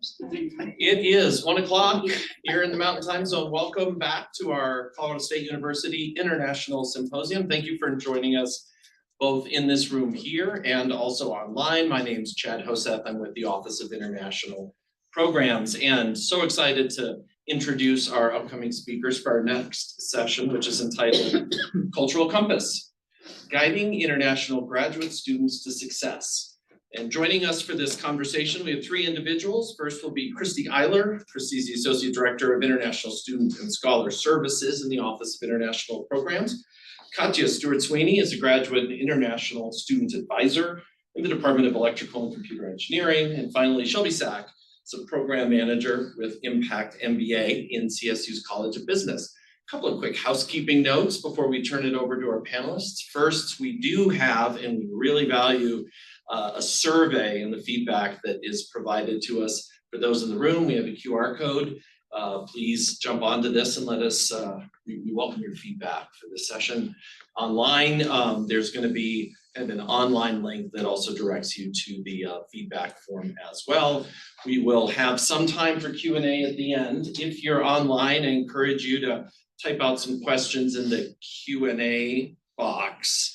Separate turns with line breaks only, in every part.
It is 1 o'clock here in the Mountain Time Zone. Welcome back to our Colorado State University International Symposium. Thank you for joining us both in this room here and also online. My name is Chad Hoseth. I'm with the Office of International Programs, and so excited to introduce our upcoming speakers for our next session, which is entitled Cultural Compass, Guiding International Graduate Students to Success. And joining us for this conversation, we have three individuals. First will be Christy Eiler. Christy is the Associate Director of International Student and Scholar Services in the Office of International Programs. Katya Stewart-Sweeney is a graduate and international student advisor in the Department of Electrical and Computer Engineering. And finally, Shelby Sack is a program manager with Impact MBA in CSU's College of Business. A couple of quick housekeeping notes before we turn it over to our panelists. First, we do have, and we really value, a survey and the feedback that is provided to us. For those in the room, we have a QR code. Please jump onto this and let us, we welcome your feedback for this session. Online, there's going to be kind of an online link that also directs you to the feedback form as well. We will have some time for Q&A at the end. If you're online, I encourage you to type out some questions in the Q&A box.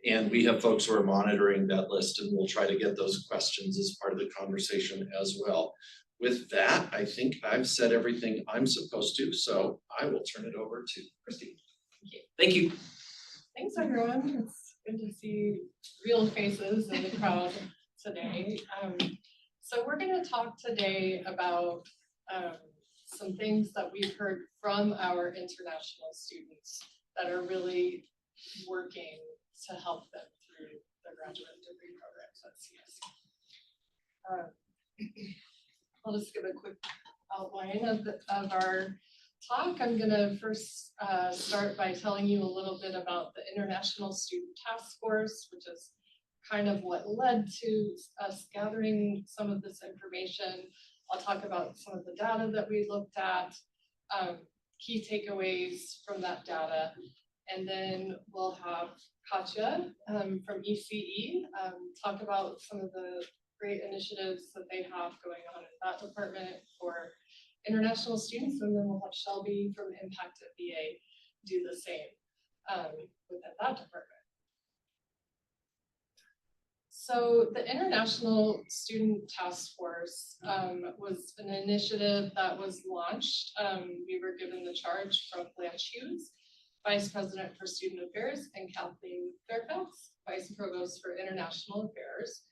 And we have folks who are monitoring that list, and we'll try to get those questions as part of the conversation as well. With that, I think I've said everything I'm supposed to, so I will turn it over to Christy. Thank you.
Thanks, everyone. It's good to see real faces in the crowd today. So we're going to talk today about some things that we've heard from our international students that are really working to help them through the graduate degree programs at CSU. I'll just give a quick outline of our talk. I'm going to first start by telling you a little bit about the International Student Task Force, which is kind of what led to us gathering some of this information. I'll talk about some of the data that we looked at, key takeaways from that data, and then we'll have Katya from ECE talk about some of the great initiatives that they have going on in that department for international students, and then we'll have Shelby from Impact MBA do the same within that department. So the International Student Task Force was an initiative that was launched. We were given the charge from Blanche Hughes, Vice President for Student Affairs, and Kathleen Fairfax, Vice Provost for International Affairs.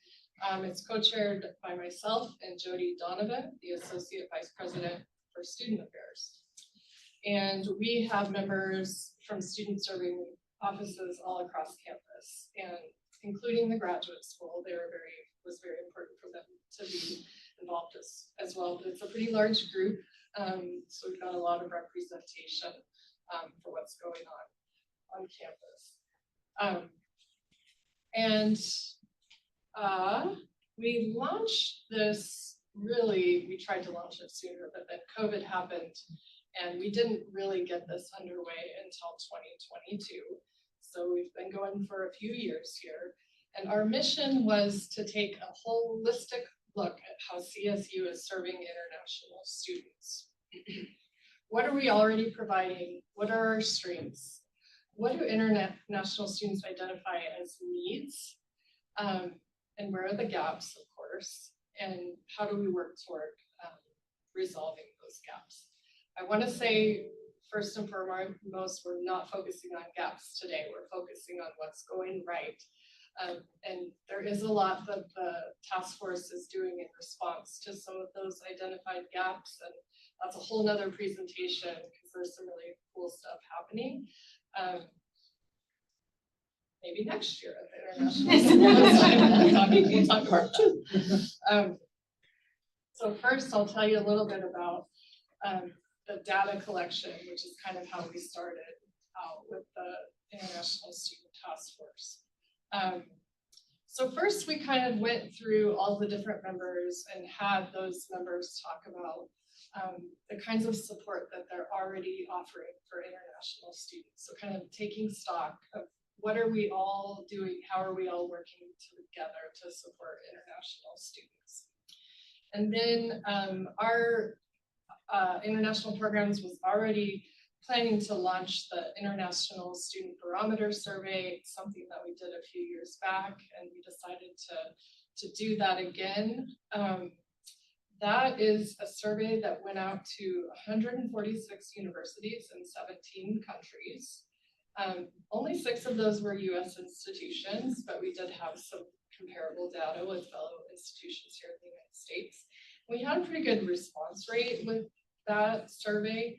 It's co-chaired by myself and Jody Donovan, the Associate Vice President for Student Affairs. And we have members from student serving offices all across campus, and including the graduate school. Was very important for them to be involved as well. But it's a pretty large group, so we've got a lot of representation for what's going on campus. We launched this, we tried to launch it sooner, but then COVID happened and we didn't really get this underway until 2022. So we've been going for a few years here. And our mission was to take a holistic look at how CSU is serving international students. What are we already providing? What are our strengths? What do international students identify as needs? And where are the gaps, of course? And how do we work toward resolving those gaps? I want to say, first and foremost, we're not focusing on gaps today. We're focusing on what's going right. And there is a lot that the task force is doing in response to some of those identified gaps. And that's a whole nother presentation because there's some really cool stuff happening. Maybe next year at the International we'll talk part two. So first, I'll tell you a little bit about the data collection, which is kind of how we started out with the International Student Task Force. So first, we kind of went through all the different members and had those members talk about the kinds of support that they're already offering for international students. So kind of taking stock of what are we all doing, how are we all working together to support international students. And then our international programs was already planning to launch the International Student Barometer Survey, something that we did a few years back, and we decided to do that again. That is a survey that went out to 146 universities in 17 countries. Only 6 of those were US institutions, but we did have some comparable data with fellow institutions here in the United States. We had a pretty good response rate with that survey.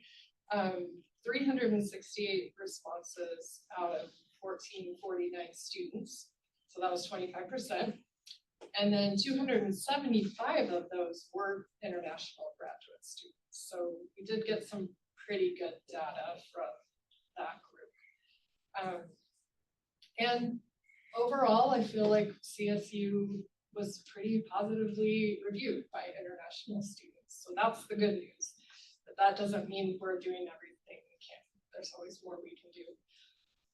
368 responses out of 1449 students, so that was 25%. And then 275 of those were international graduate students. So we did get some pretty good data from that group. And overall, I feel like CSU was pretty positively reviewed by international students. So that's the good news. But that doesn't mean we're doing everything we can. There's always more we can do.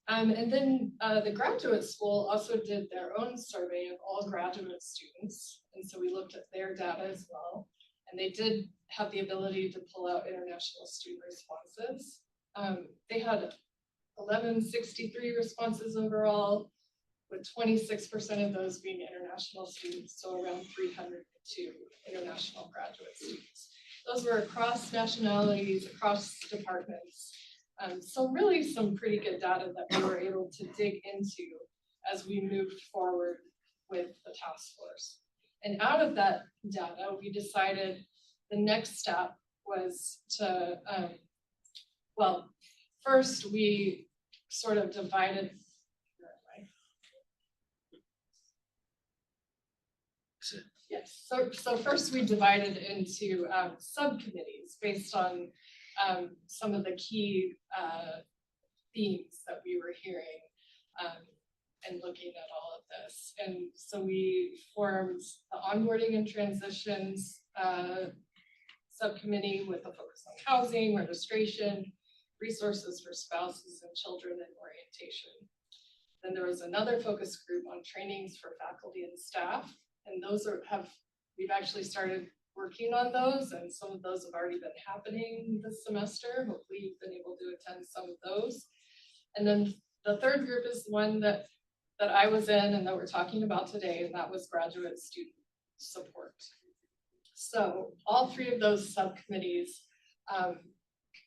And then the graduate school also did their own survey of all graduate students. And so we looked at their data as well. And they did have the ability to pull out international student responses. They had 1163 responses overall, with 26% of those being international students, so around 302 international graduate students. Those were across nationalities, across departments. So really some pretty good data that we were able to dig into as we moved forward with the task force. And out of that data, we decided the next step was to, well, first we sort of divided, yes, so first we divided into subcommittees based on some of the key themes that we were hearing and looking at all of this. And so we formed the onboarding and transitions subcommittee with a focus on housing, registration, resources for spouses and children, and orientation. Then there was another focus group on trainings for faculty and staff, and those we've actually started working on those, and some of those have already been happening this semester. Hopefully you've been able to attend some of those. And then the third group is the one that I was in and that we're talking about today, and that was graduate student support. So all 3 of those subcommittees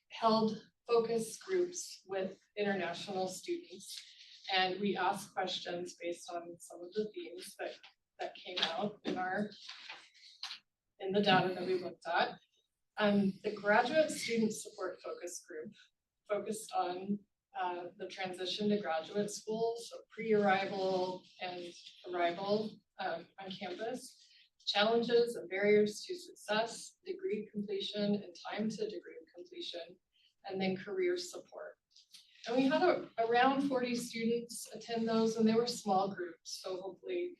held focus groups with international students, and we asked questions based on some of the themes that came out in the data that we looked at. The graduate student support focus group focused on the transition to graduate school, so pre-arrival and arrival on campus, challenges and barriers to success, degree completion and time to degree completion, and then career support. And we had around 40 students attend those, and they were small groups, so hopefully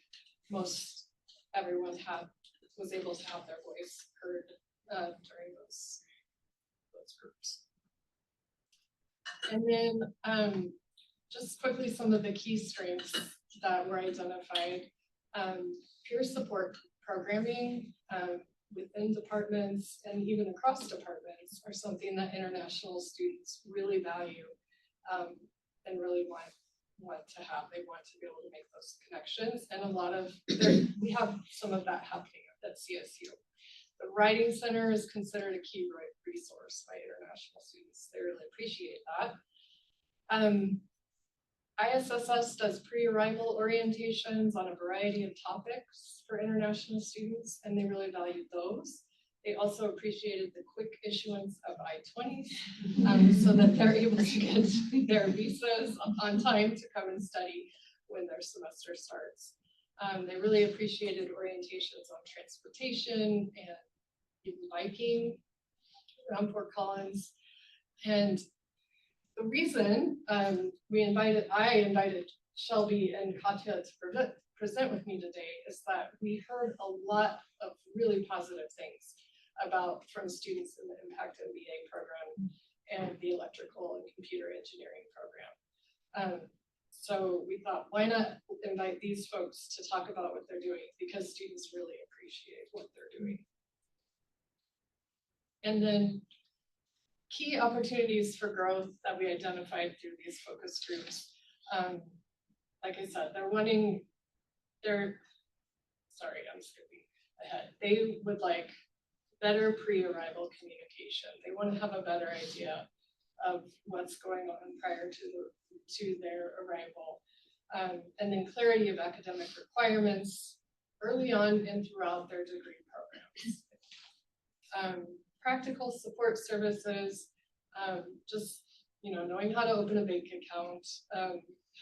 everyone was able to have their voice heard during those groups. And then just quickly, some of the key strengths that were identified. Peer support programming within departments and even across departments are something that international students really value and really want to have. They want to be able to make those connections, and we have some of that happening at CSU. The Writing Center is considered a key resource by international students. They really appreciate that. ISSS does pre-arrival orientations on a variety of topics for international students, and they really valued those. They also appreciated the quick issuance of I-20s so that they're able to get their visas on time to come and study when their semester starts. They really appreciated orientations on transportation and even biking around Fort Collins. And the reason I invited Shelby and Katya to present with me today is that we heard a lot of really positive things from students in the Impact MBA program and the electrical and computer engineering program. So we thought, why not invite these folks to talk about what they're doing, because students really appreciate what they're doing. And then key opportunities for growth that we identified through these focus groups. Like I said, sorry, I'm skipping ahead. They would like better pre-arrival communication. They want to have a better idea of what's going on prior to their arrival. And then clarity of academic requirements early on and throughout their degree programs. Practical support services, just knowing how to open a bank account,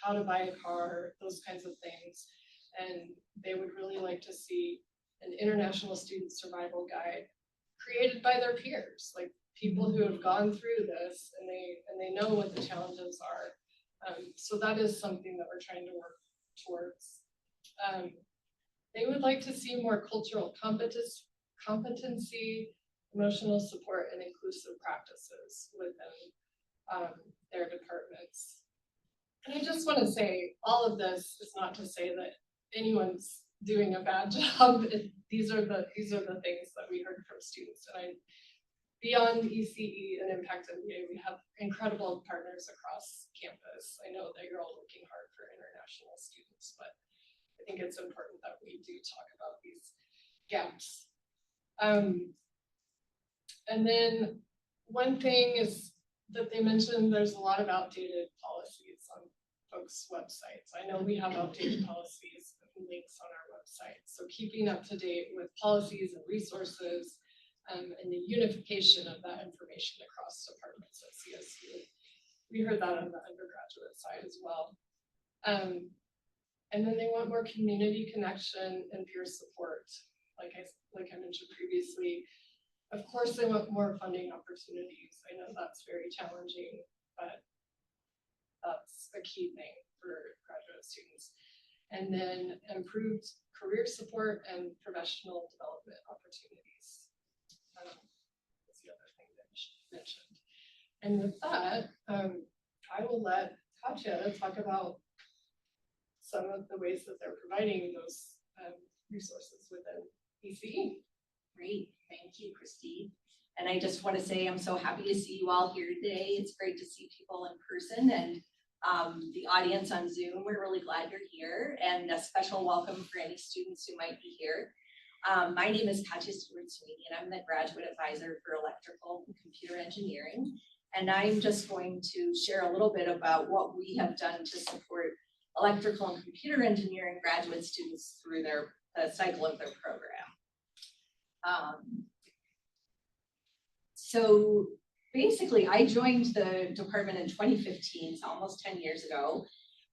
how to buy a car, those kinds of things. And they would really like to see an international student survival guide created by their peers, like people who have gone through this and they know what the challenges are. So that is something that we're trying to work towards. They would like to see more cultural competency, emotional support, and inclusive practices within their departments. And I just want to say, all of this is not to say that anyone's doing a bad job. These are the things that we heard from students. And beyond ECE and Impact MBA, we have incredible partners across campus. I know that you're all working hard for international students, but I think it's important that we do talk about these gaps. And then one thing is that they mentioned there's a lot of outdated policies on folks' websites. I know we have outdated policies and links on our website. So keeping up to date with policies and resources and the unification of that information across departments at CSU. We heard that on the undergraduate side as well. And then they want more community connection and peer support. Like I mentioned previously, of course they want more funding opportunities. I know that's very challenging, but that's a key thing for graduate students. And then improved career support and professional development opportunities. That's the other thing that she mentioned. And with that, I will let Katya talk about some of the ways that they're providing those resources within ECE.
Great, thank you, Christy. And I just want to say I'm so happy to see you all here today. It's great to see people in person and the audience on Zoom. We're really glad you're here, and a special welcome for any students who might be here. My name is Katya Stewart-Sweeney, and I'm the graduate advisor for electrical and computer engineering. And I'm just going to share a little bit about what we have done to support electrical and computer engineering graduate students through the cycle of their program. So basically, I joined the department in 2015, so almost 10 years ago.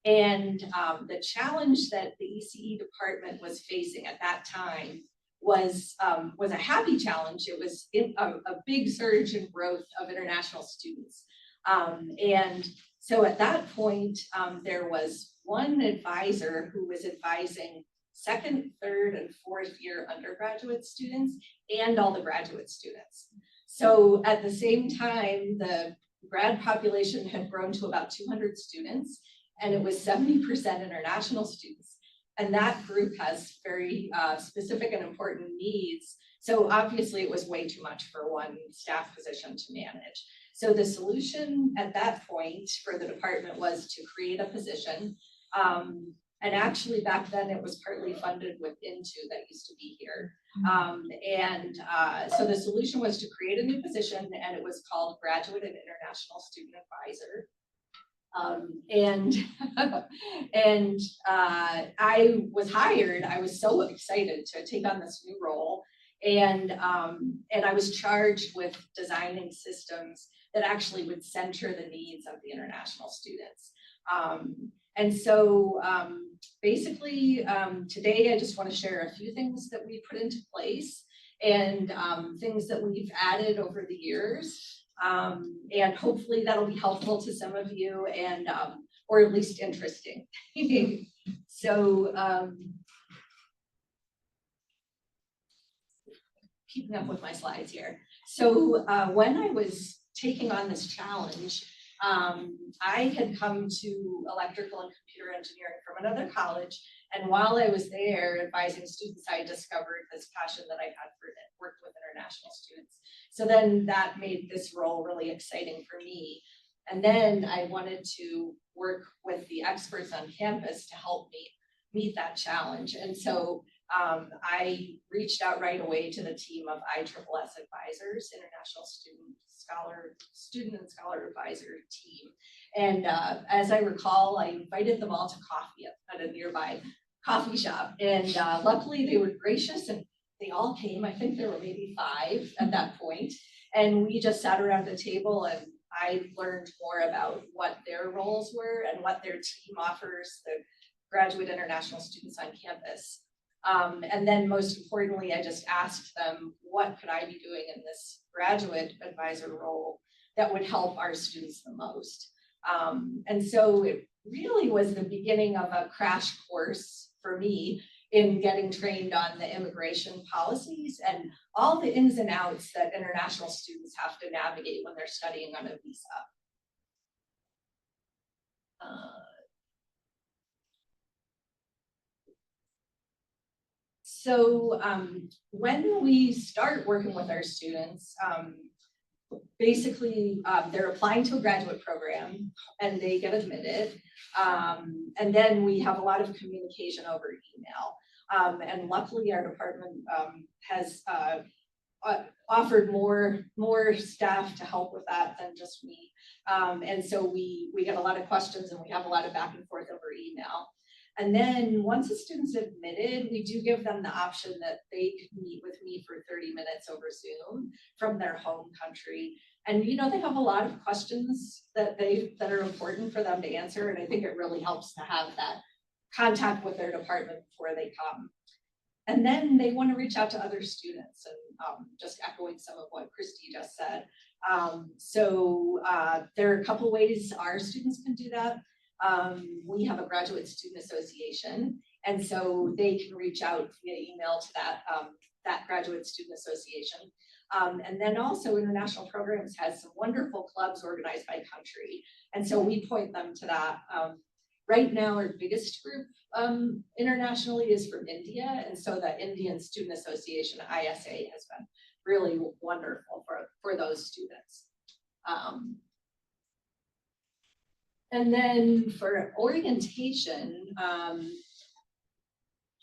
And the challenge that the ECE department was facing at that time was a happy challenge. It was a big surge in growth of international students. And so at that point, there was one advisor who was advising second, third, and fourth year undergraduate students and all the graduate students. So at the same time, the grad population had grown to about 200 students, and it was 70% international students. And that group has very specific and important needs. So obviously it was way too much for one staff position to manage. So the solution at that point for the department was to create a position. And actually back then it was partly funded with Into that used to be here. So the solution was to create a new position, and it was called Graduate and International Student Advisor. I was hired. I was so excited to take on this new role. And I was charged with designing systems that actually would center the needs of the international students. Basically, today I just want to share a few things that we put into place and things that we've added over the years. And hopefully that'll be helpful to some of you and or at least interesting. So keeping up with my slides here. So when I was taking on this challenge, I had come to electrical and computer engineering from another college, And while I was there advising students, I discovered this passion that I had for work with international students. So then that made this role really exciting for me. And then I wanted to work with the experts on campus to help me meet that challenge. And so I reached out right away to the team of ISSS advisors, International Student and Scholar Advisor team. And as I recall, I invited them all to coffee at a nearby coffee shop. And luckily they were gracious and they all came. I think there were maybe 5 at that point. And we just sat around the table and I learned more about what their roles were and what their team offers the graduate international students on campus. And then most importantly, I just asked them, what could I be doing in this graduate advisor role that would help our students the most? And so it really was the beginning of a crash course for me in getting trained on the immigration policies and all the ins and outs that international students have to navigate when they're studying on a visa. So when we start working with our students, basically they're applying to a graduate program and they get admitted. And then we have a lot of communication over email. And luckily our department has offered more staff to help with that than just me. And so we get a lot of questions and we have a lot of back and forth over email. And then once a student's admitted, we do give them the option that they could meet with me for 30 minutes over Zoom from their home country. And you know, they have a lot of questions that are important for them to answer. And I think it really helps to have that contact with their department before they come. And then they want to reach out to other students, and just echoing some of what Christy just said. So there are a couple ways our students can do that. We have a graduate student association, and so they can reach out via email to that graduate student association. And then also International Programs has some wonderful clubs organized by country, and so we point them to that. Right now, our biggest group internationally is from India, and so the Indian Student Association, ISA, has been really wonderful for those students. And then for orientation,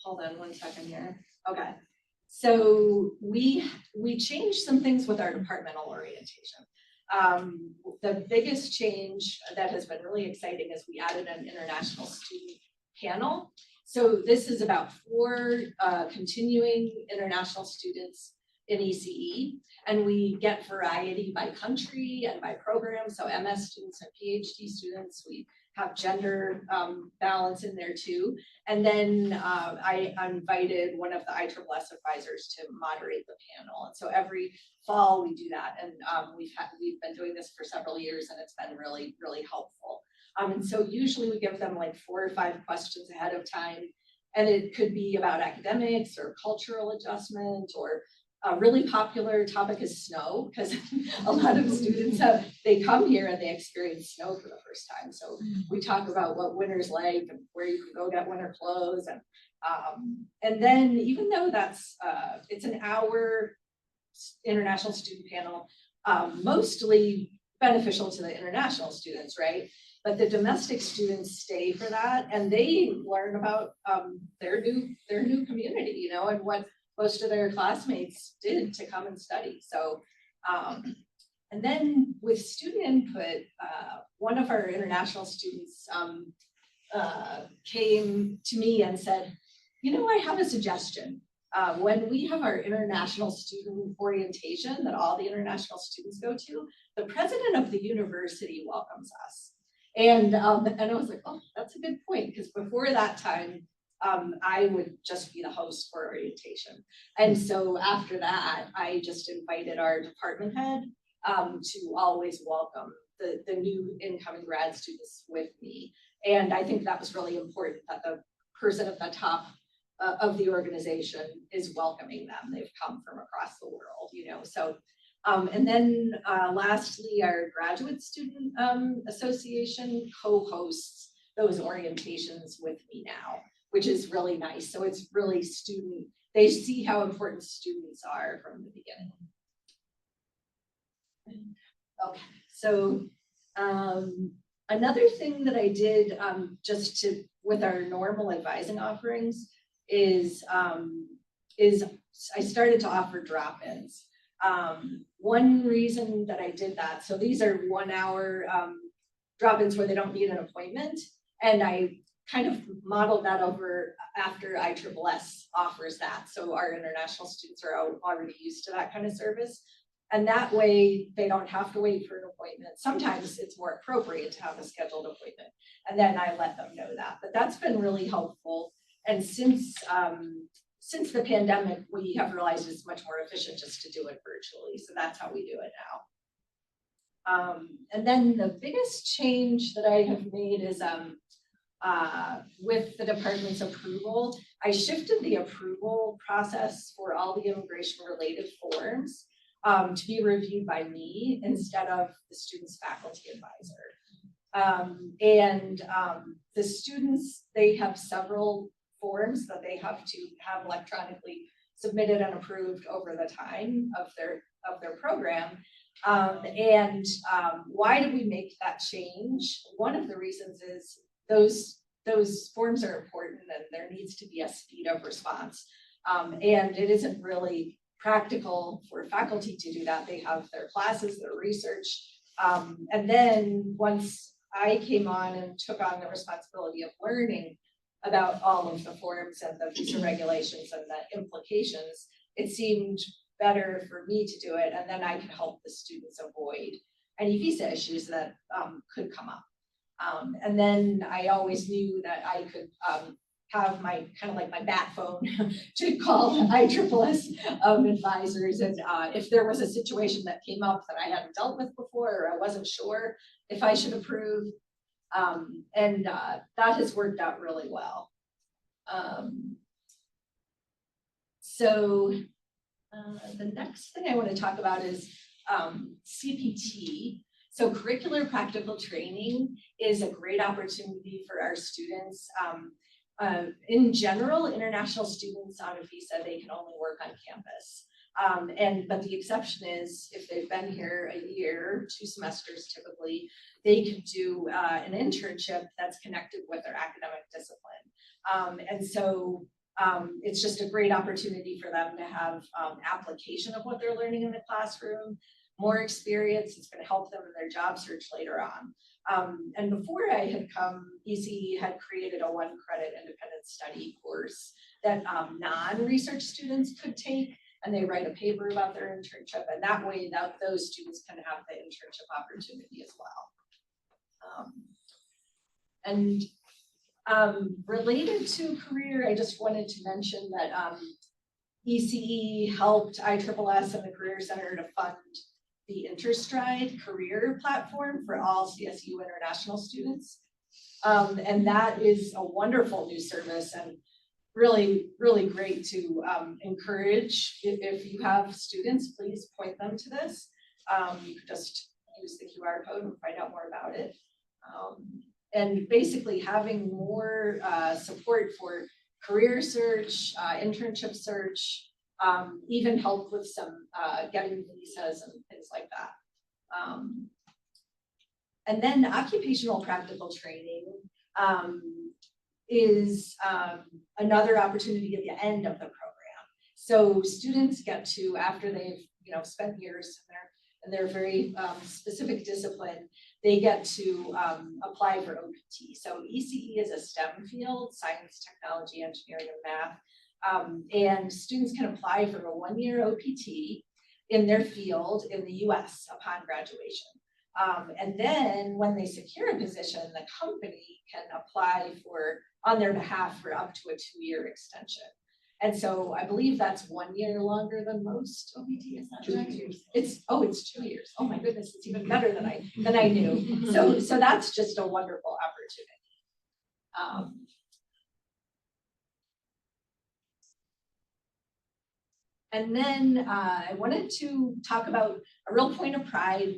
hold on one second here. Okay, so we changed some things with our departmental orientation. The biggest change that has been really exciting is we added an international student panel. So this is about 4 continuing international students in ECE, and we get variety by country and by program. So MS students and PhD students, we have gender balance in there too. And then I invited one of the ISSS advisors to moderate the panel. And so every fall we do that. And we've been doing this for several years and it's been really, really helpful. And so usually we give them like 4 or 5 questions ahead of time. And it could be about academics or cultural adjustment, or a really popular topic is snow, because a lot of students they come here and they experience snow for the first time. So we talk about what winter's like and where you can go get winter clothes. And then even though that's, it's an hour international student panel, mostly beneficial to the international students, right? But the domestic students stay for that and they learn about their new community, you know, and what most of their classmates did to come and study. So, and then with student input, one of our international students came to me and said, you know, I have a suggestion. When we have our international student orientation that all the international students go to, the president of the university welcomes us. And I was like, oh, that's a good point, because before that time, I would just be the host for orientation. And so after that, I just invited our department head to always welcome the new incoming grad students with me. And I think that was really important, that the person at the top of the organization is welcoming them. They've come from across the world, you know. So, and then lastly, our graduate student association co-hosts those orientations with me now. which is really nice. So it's really they see how important students are from the beginning. Okay, so another thing that I did with our normal advising offerings is I started to offer drop-ins. One reason that I did that, so these are 1 hour drop-ins where they don't need an appointment, and I kind of modeled that over after ISSS offers that. So our international students are already used to that kind of service. And that way they don't have to wait for an appointment. Sometimes it's more appropriate to have a scheduled appointment. And then I let them know that, but that's been really helpful. And since the pandemic, we have realized it's much more efficient just to do it virtually. So that's how we do it now. And then the biggest change that I have made is with the department's approval, I shifted the approval process for all the immigration related forms to be reviewed by me instead of the student's faculty advisor. The students, they have several forms that they have to have electronically submitted and approved over the time of their program. Why did we make that change? One of the reasons is those forms are important and there needs to be a speed of response. And it isn't really practical for faculty to do that. They have their classes, their research. And then once I came on and took on the responsibility of learning about all of the forms and the visa regulations and the implications, it seemed better for me to do it. And then I could help the students avoid any visa issues that could come up. And then I always knew that I could have my kind of like my bat phone to call ISSS advisors. And if there was a situation that came up that I hadn't dealt with before, or I wasn't sure if I should approve, that has worked out really well. The next thing I want to talk about is CPT. So curricular practical training is a great opportunity for our students. In general, international students on a visa, they can only work on campus. But the exception is if they've been here a year, 2 semesters typically, they could do an internship that's connected with their academic discipline. It's just a great opportunity for them to have application of what they're learning in the classroom, more experience. It's going to help them in their job search later on. And before I had come, ECE had created a 1-credit independent study course that non-research students could take, and they write a paper about their internship, and that way those students can have the internship opportunity as well. Related to career, I just wanted to mention that ECE helped ISSS and the Career Center to fund the InterStride career platform for all CSU international students. And that is a wonderful new service and really, really great to encourage. If you have students, please point them to this. You could just use the QR code and find out more about it. And basically having more support for career search, internship search, even help with some getting visas and things like that. And then occupational practical training is another opportunity at the end of the program. So students get to, after they've spent years in their very specific discipline, they get to apply for OPT. So ECE is a STEM field, science, technology, engineering, and math. And students can apply for a 1-year OPT in their field in the US upon graduation. And then when they secure a position, the company can apply on their behalf for up to a 2-year extension. And so I believe that's 1 year longer than most OPT, is that right?
2 years.
It's 2 years. Oh my goodness, it's even better than I knew. So that's just a wonderful opportunity. And then I wanted to talk about a real point of pride.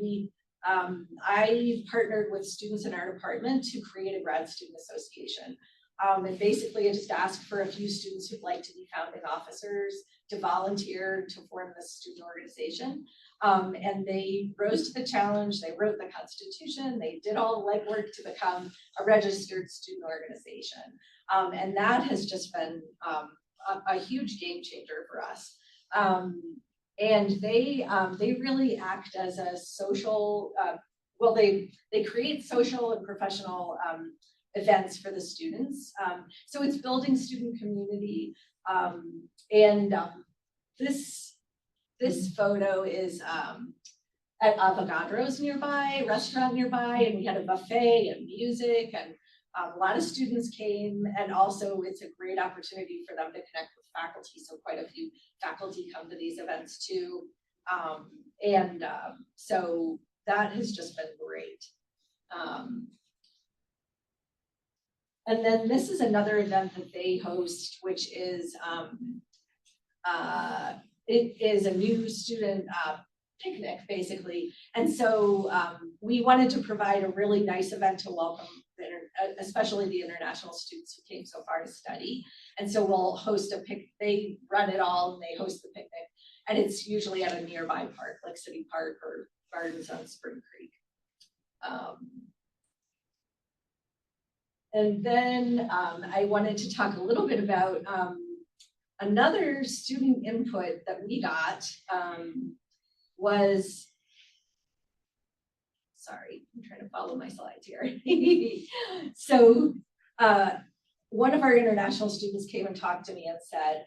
I partnered with students in our department to create a grad student association. And basically I just asked for a few students who'd like to be founding officers to volunteer to form this student organization. And they rose to the challenge, they wrote the Constitution, they did all the legwork to become a registered student organization. And that has just been a huge game changer for us. And they really act as a social, they create social and professional events for the students. So it's building student community. This photo is at Avogadro's nearby, restaurant nearby, and we had a buffet and music, and a lot of students came, and also it's a great opportunity for them to connect with faculty. So quite a few faculty come to these events too. So that has just been great. And then this is another event that they host, which is it is a new student picnic, basically. And so we wanted to provide a really nice event to welcome especially the international students who came so far to study. And so we'll host they run it all and they host the picnic. And it's usually at a nearby park, like City Park or Gardens on Spring Creek. And then I wanted to talk a little bit about another student input that we got was, sorry, I'm trying to follow my slides here. So one of our international students came and talked to me and said,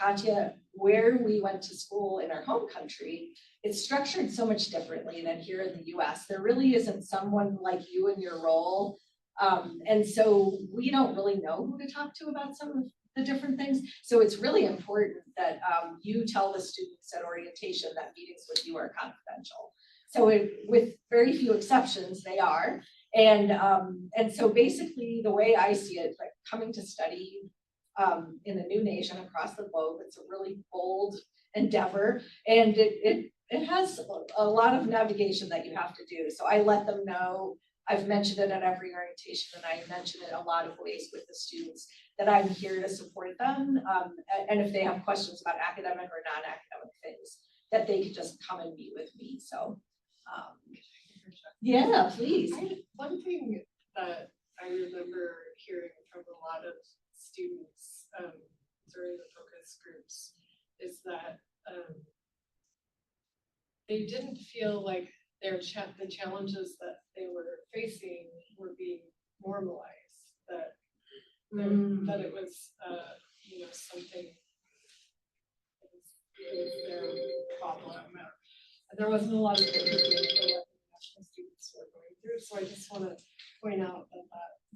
Katya, where we went to school in our home country, it's structured so much differently than here in the US. There really isn't someone like you in your role. And so we don't really know who to talk to about some of the different things. So it's really important that you tell the students at orientation that meetings with you are confidential. So with very few exceptions, they are. And so basically the way I see it, like coming to study in a new nation across the globe, it's a really bold endeavor. And it has a lot of navigation that you have to do. So I let them know, I've mentioned it at every orientation, and I mention it a lot of ways with the students that I'm here to support them. And if they have questions about academic or non-academic things, that they could just come and meet with me. So yeah, please.
One thing that I remember hearing from a lot of students during the focus groups is that they didn't feel like the challenges that they were facing were being normalized, that it was something that was their problem. There wasn't a lot of empathy for what international students were going through. So I just want to point out that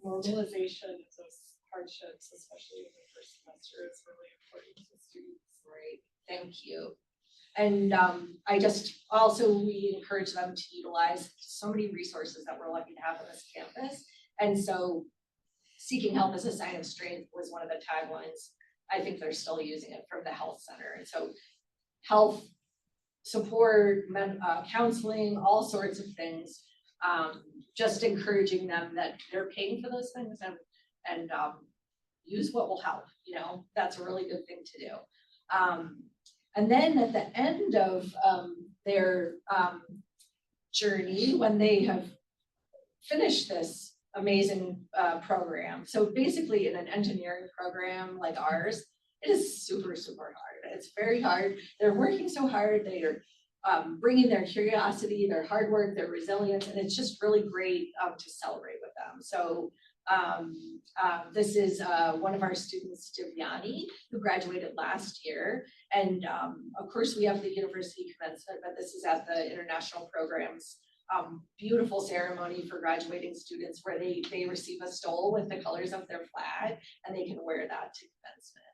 normalization of those hardships, especially in the first semester, is really important to students.
Great, thank you. And we encourage them to utilize so many resources that we're lucky to have on this campus. And so seeking help as a sign of strength was one of the taglines. I think they're still using it from the health center. And so health support, counseling, all sorts of things, just encouraging them that they're paying for those things and use what will help, that's a really good thing to do. And then at the end of their journey, when they have finished this amazing program, so basically in an engineering program like ours, it is super, super hard. It's very hard. They're working so hard. They are bringing their curiosity, their hard work, their resilience, and it's just really great to celebrate with them. So this is one of our students, Divyani, who graduated last year. And of course, we have the university commencement, but this is at the international programs. Beautiful ceremony for graduating students where they receive a stole with the colors of their flag, and they can wear that to commencement.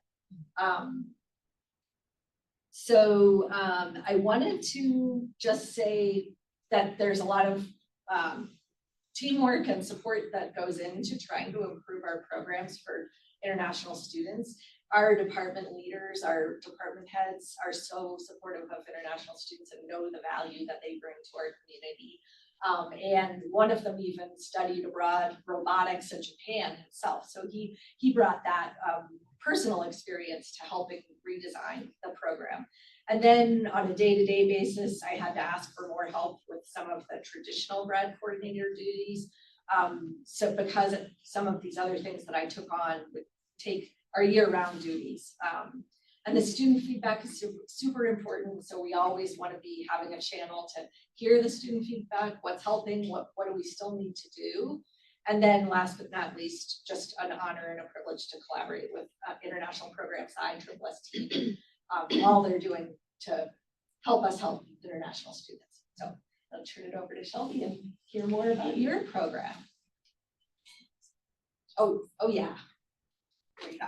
I wanted to just say that there's a lot of teamwork and support that goes into trying to improve our programs for international students. Our department leaders, our department heads are so supportive of international students and know the value that they bring to our community. And one of them even studied abroad robotics in Japan himself. So he brought that personal experience to helping redesign the program. And then on a day-to-day basis, I had to ask for more help with some of the traditional grad coordinator duties. So because of some of these other things that I took on would take our year-round duties. And the student feedback is super important. So we always want to be having a channel to hear the student feedback, what's helping, what do we still need to do. And then last but not least, just an honor and a privilege to collaborate with International Programs ISSS team, all they're doing to help us help international students. So I'll turn it over to Shelby and hear more about your program. Oh yeah. There you go.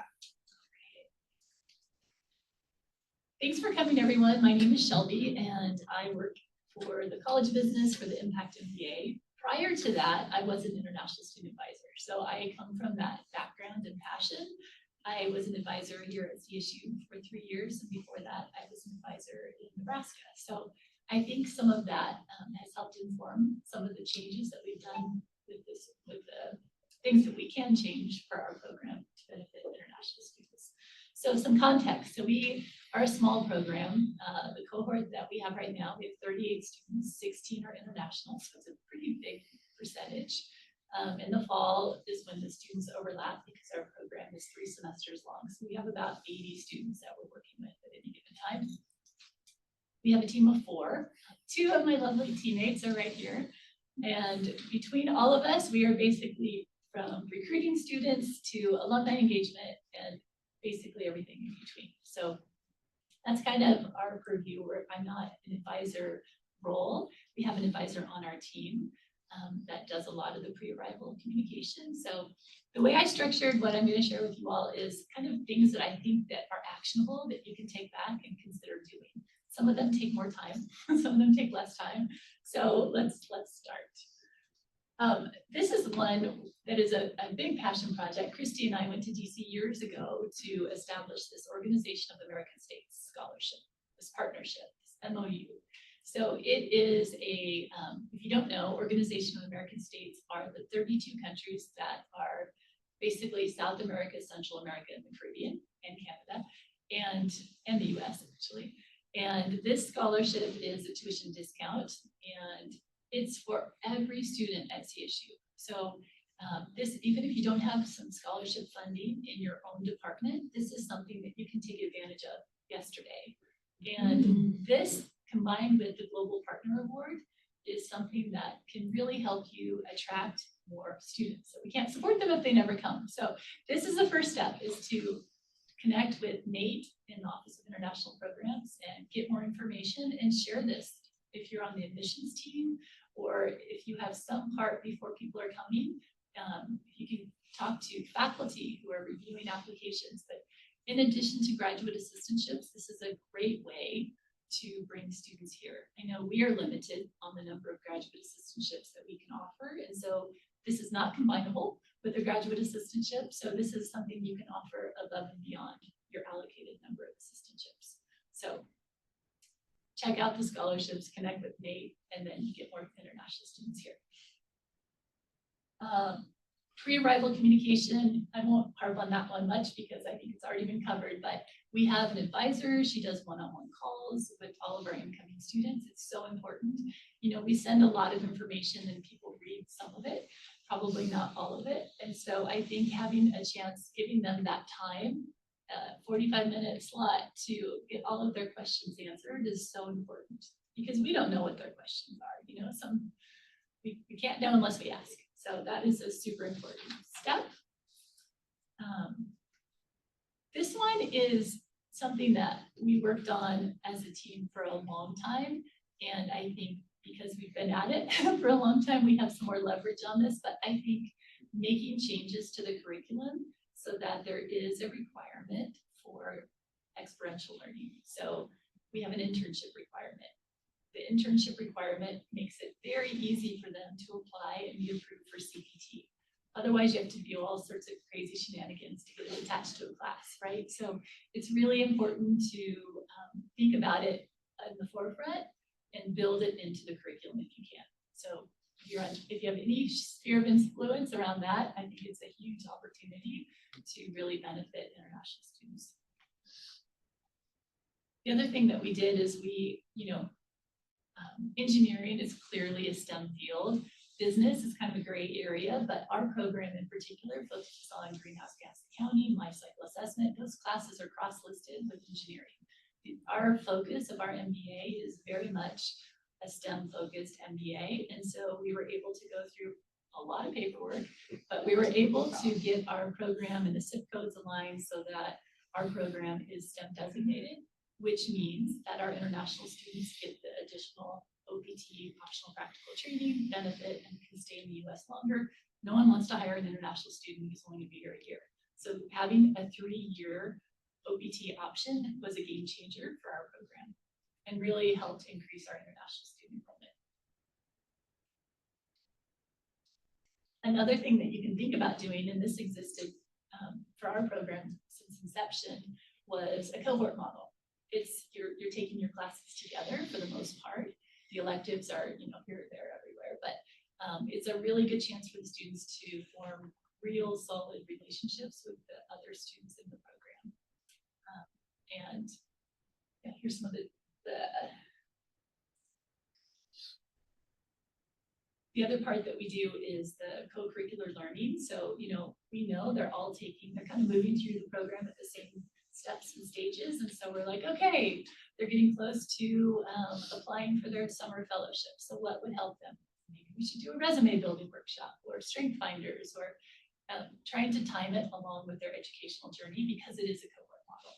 Thanks for coming, everyone. My name is Shelby, and I work for the College of Business for the Impact MBA. Prior to that, I was an international student advisor, so I come from that background and passion. I was an advisor here at CSU for 3 years, and before that, I was an advisor in Nebraska. So I think some of that has helped inform some of the changes that we've done with the things that we can change for our program to benefit international students. So some context. So we are a small program. The cohort that we have right now, we have 38 students, 16 are international, so it's a pretty big percentage. In the fall is when the students overlap because our program is 3 semesters long. So we have about 80 students that we're working with at any given time. We have a team of 4. 2 of my lovely teammates are right here. And between all of us, we are basically from recruiting students to alumni engagement and basically everything in between. So that's kind of our purview, where I'm not an advisor role. We have an advisor on our team that does a lot of the pre-arrival communication. So the way I structured what I'm going to share with you all is kind of things that I think that are actionable that you can take back and consider doing. Some of them take more time, some of them take less time. So let's start. This is one that is a big passion project. Christy and I went to DC years ago to establish this Organization of American States Scholarship, this partnership, this MOU. So it is a, if you don't know, Organization of American States are the 32 countries that are basically South America, Central America, and the Caribbean, and Canada, and the US actually. And this scholarship is a tuition discount, and it's for every student at CSU. So this, even if you don't have some scholarship funding in your own department, this is something that you can take advantage of yesterday. And this, combined with the Global Partner Award, is something that can really help you attract more students. So we can't support them if they never come. So this is the first step, is to connect with Nate in the Office of International Programs and get more information and share this. If you're on the admissions team, or if you have some part before people are coming, if you can talk to faculty who are reviewing applications. But in addition to graduate assistantships, this is a great way to bring students here. I know we are limited on the number of graduate assistantships that we can offer, and so this is not combinable with a graduate assistantship. So this is something you can offer above and beyond your allocated number of assistantships. So check out the scholarships, connect with Nate, and then you get more international students here. Pre-arrival communication, I won't harp on that one much because I think it's already been covered, but we have an advisor. She does one-on-one calls with all of our incoming students. It's so important. You know, we send a lot of information and people read some of it, probably not all of it. And so I think having a chance, giving them that time, 45-minute slot to get all of their questions answered is so important, because we don't know what their questions are. You know, we can't know unless we ask. So that is a super important step. This one is something that we worked on as a team for a long time. And I think because we've been at it for a long time, we have some more leverage on this. But I think making changes to the curriculum so that there is a requirement for experiential learning. So we have an internship requirement. The internship requirement makes it very easy for them to apply and be approved for CPT. Otherwise, you have to do all sorts of crazy shenanigans to get it attached to a class, right? So it's really important to think about it in the forefront and build it into the curriculum if you can. So if you have any sphere of influence around that, I think it's a huge opportunity to really benefit international students. The other thing that we did is engineering is clearly a STEM field. Business is kind of a gray area, but our program in particular focuses on greenhouse gas accounting, life cycle assessment. Those classes are cross-listed with engineering. Our focus of our MBA is very much a STEM-focused MBA, and so we were able to go through a lot of paperwork, but we were able to get our program and the SIP codes aligned so that our program is STEM designated, which means that our international students get the additional OPT, optional practical training benefit, and can stay in the US longer. No one wants to hire an international student who's only going to be here a year. So having a 3-year OPT option was a game changer for our program and really helped increase our international student enrollment. Another thing that you can think about doing, and this existed for our program since inception, was a cohort model. It's you're taking your classes together for the most part. The electives are here, there, everywhere, but it's a really good chance for the students to form real solid relationships with the other students in the program. And yeah, here's some of the other part that we do is the co-curricular learning. So, we know they're kind of moving through the program at the same steps and stages. And so we're like, okay, they're getting close to applying for their summer fellowship. So what would help them? Maybe we should do a resume building workshop or strength finders, or trying to time it along with their educational journey because it is a cohort model.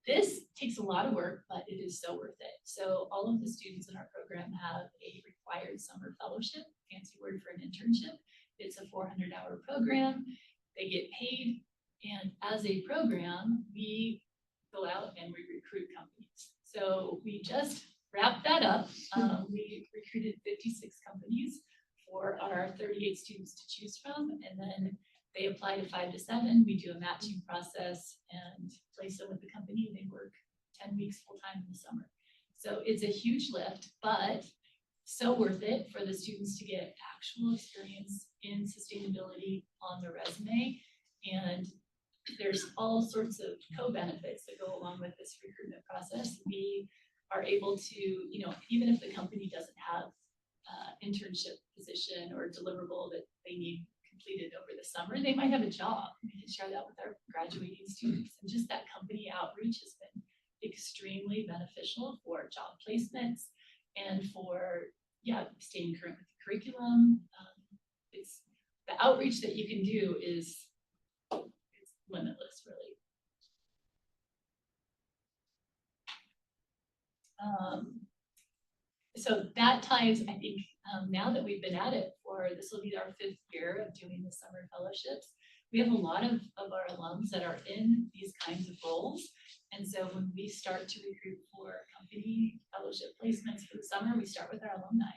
This takes a lot of work, but it is so worth it. So all of the students in our program have a required summer fellowship, fancy word for an internship. It's a 400-hour program. They get paid, and as a program, we go out and we recruit companies. So we just wrapped that up. We recruited 56 companies for our 38 students to choose from, and then they apply to 5 to 7. We do a matching process and place them with the company. They work 10 weeks full-time in the summer. So it's a huge lift, but so worth it for the students to get actual experience in sustainability on their resume. And there's all sorts of co-benefits that go along with this recruitment process. We are able to, even if the company doesn't have internship position or deliverable that they need completed over the summer, they might have a job. We can share that with our graduating students. And just that company outreach has been extremely beneficial for job placements and for, staying current with the curriculum. It's the outreach that you can do is limitless, really. So that ties, I think, now that we've been at it this will be our 5th year of doing the summer fellowships. We have a lot of our alums that are in these kinds of roles. And so when we start to recruit for company fellowship placements for the summer, we start with our alumni.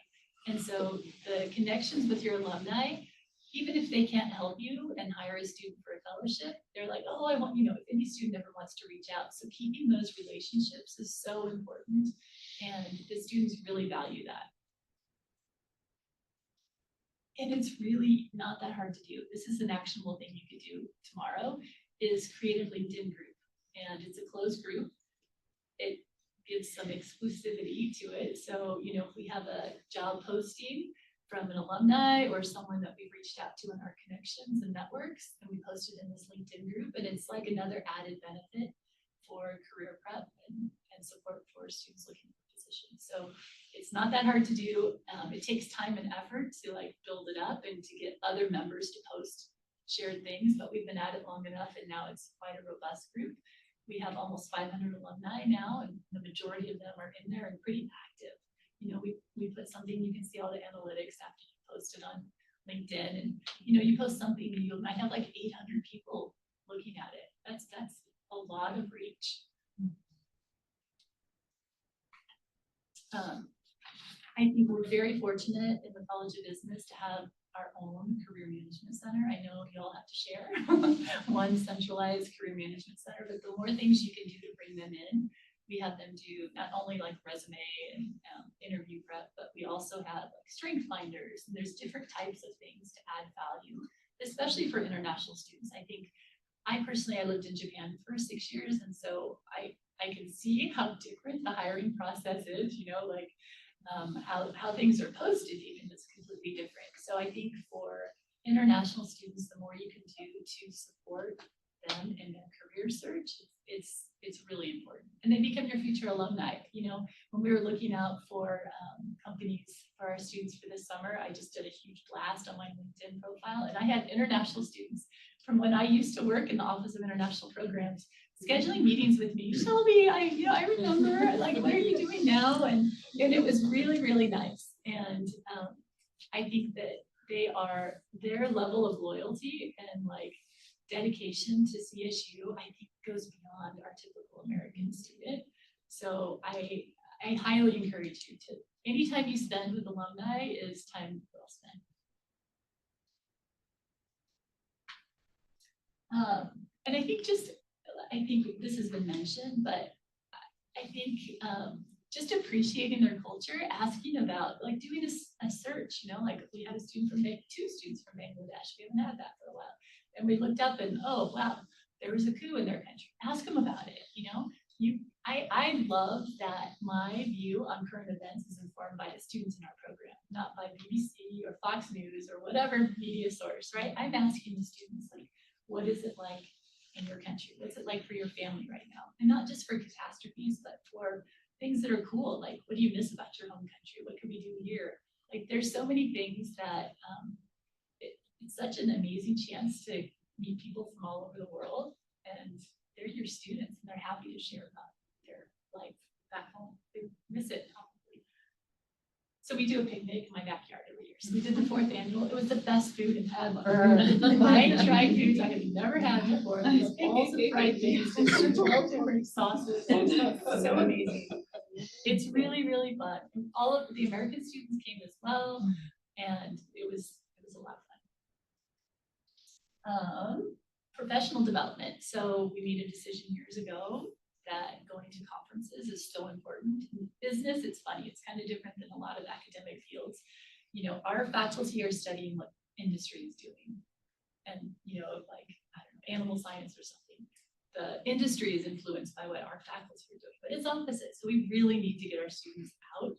And so the connections with your alumni, even if they can't help you and hire a student for a fellowship, they're like, oh, I want, if any student ever wants to reach out. So keeping those relationships is so important, and the students really value that. And it's really not that hard to do. This is an actionable thing you could do tomorrow, is create a LinkedIn group. And it's a closed group. It gives some exclusivity to it. So, if we have a job posting from an alumni or someone that we've reached out to in our connections and networks, and we post it in this LinkedIn group, and it's like another added benefit for career prep and support for students looking for positions. So it's not that hard to do. It takes time and effort to build it up and to get other members to post shared things, but we've been at it long enough, and now it's quite a robust group. We have almost 500 alumni now, and the majority of them are in there and pretty active. We put something, you can see all the analytics after you post it on LinkedIn, and you post something, you might have 800 people looking at it. That's a lot of reach. I think we're very fortunate in the College of Business to have our own career management center. I know you all have to share one centralized career management center, but the more things you can do to bring them in, we had them do not only like resume and interview prep, but we also had like strength finders. And there's different types of things to add value, especially for international students. I think I lived in Japan for 6 years, and so I can see how different the hiring process is, you know, like how things are posted even is completely different. So I think for international students, the more you can do to support them in their career search, it's really important. And they become your future alumni. You know, when we were looking out for companies for our students for this summer, I just did a huge blast on my LinkedIn profile, and I had international students from when I used to work in the Office of International Programs scheduling meetings with me. Shelby, I remember, like, what are you doing now? And it was really, really nice. And I think that their level of loyalty and like dedication to CSU, I think goes beyond our typical American student. So I highly encourage you to, anytime you spend with alumni is time well spent. And I think this has been mentioned, but I think just appreciating their culture, asking about, like, doing a search, you know, like we had two students from Bangladesh. We haven't had that for a while. And we looked up and, oh, wow, there was a coup in their country. Ask them about it, you know? I love that my view on current events is informed by the students in our program, not by BBC or Fox News or whatever media source, right? I'm asking the students, like, what is it like in your country? What's it like for your family right now? And not just for catastrophes, but for things that are cool. Like, what do you miss about your home country? What can we do here? Like, there's so many things that it's such an amazing chance to meet people from all over the world, and they're your students and they're happy to share about their life back home. They miss it probably. So we do a picnic in my backyard every year. So we did the 4th annual. It was the best food ever. I tried foods I had never had before. These balls of fried things, 12 different sauces. So amazing. It's really, really fun. And all of the American students came as well, and it was a lot of fun. Professional development. So we made a decision years ago that going to conferences is so important. In business, it's funny, it's kind of different than a lot of academic fields. You know, our faculty are studying what industry is doing. And, you know, like, I don't know, animal science or something. The industry is influenced by what our faculty are doing, but it's opposite. So we really need to get our students out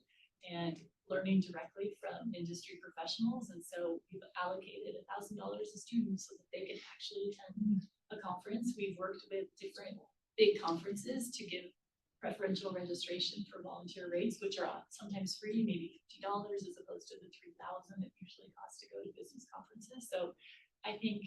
and learning directly from industry professionals. And so we've allocated $1,000 a student so that they can actually attend a conference. We've worked with different big conferences to give preferential registration for volunteer rates, which are sometimes free, maybe $50 as opposed to the $3,000 it usually costs to go to business conferences. So I think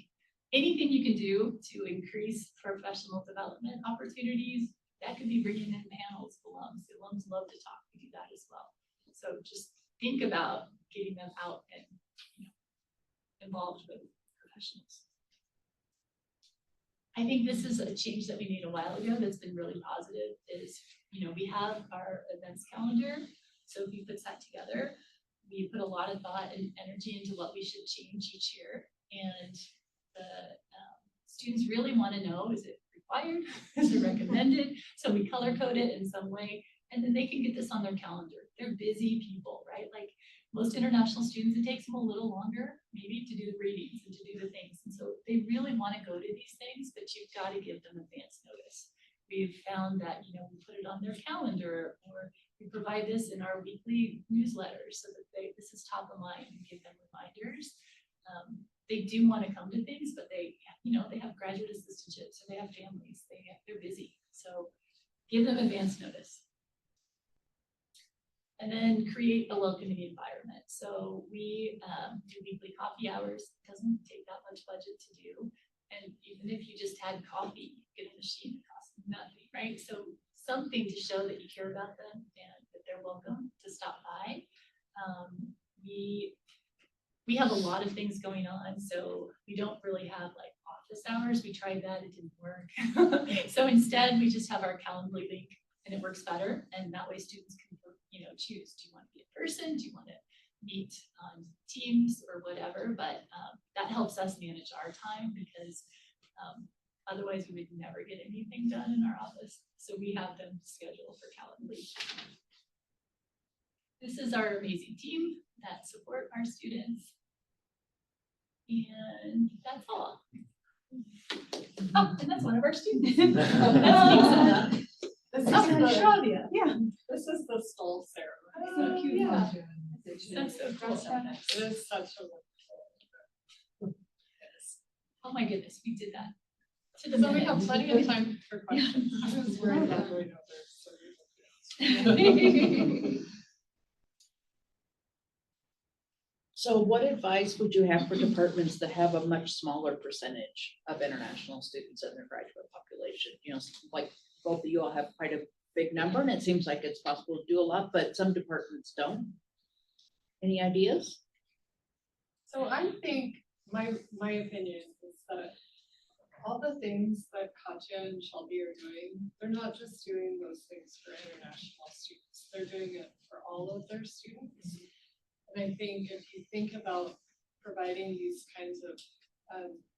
anything you can do to increase professional development opportunities, that could be bringing in panels of alums. The alums love to talk. We do that as well. So just think about getting them out and, you know, involved with professionals. I think this is a change that we made a while ago that's been really positive is, you know, we have our events calendar. Sophie puts that together. We put a lot of thought and energy into what we should change each year. And the students really want to know, is it required? Is it recommended? So we color code it in some way, and then they can get this on their calendar. They're busy people, right? Like most international students, it takes them a little longer maybe to do the readings and to do the things. And so they really want to go to these things, but you've got to give them advance notice. We've found that, you know, we put it on their calendar, or we provide this in our weekly newsletters so that this is top of mind and give them reminders. They do want to come to things, but they, you know, they have graduate assistantships, or they have families, they're busy. So give them advance notice. And then create a welcoming environment. So we do weekly coffee hours. It doesn't take that much budget to do. And even if you just had coffee, you get a machine that costs nothing, right? So something to show that you care about them and that they're welcome to stop by. We have a lot of things going on, so we don't really have like office hours. We tried that, it didn't work. So instead, we just have our Calendly link, and it works better. And that way students can, you know, choose, do you want to be in person? Do you want to meet on Teams or whatever? But that helps us manage our time because Otherwise, we would never get anything done in our office. So we have them scheduled for Calendly. This is our amazing team that support our students. And that's all. Oh, and that's one of our students. That's Lisa.
This
Oh,
is
and
the,
Shravya.
Yeah.
this is the stole ceremony.
Oh,
So cute.
yeah. That's so cool.
It is such a wonderful.
Oh my goodness, we did that. To the
So we
minute.
have plenty of time for questions. I was worried about going over, so
So what advice would you have for departments that have a much smaller percentage of international students in their graduate population? You know, like both of you all have quite a big number and it seems like it's possible to do a lot, but some departments don't. Any ideas?
So I think my opinion is that all the things that Katya and Shelby are doing, they're not just doing those things for international students, they're doing it for all of their students. And I think if you think about providing these kinds of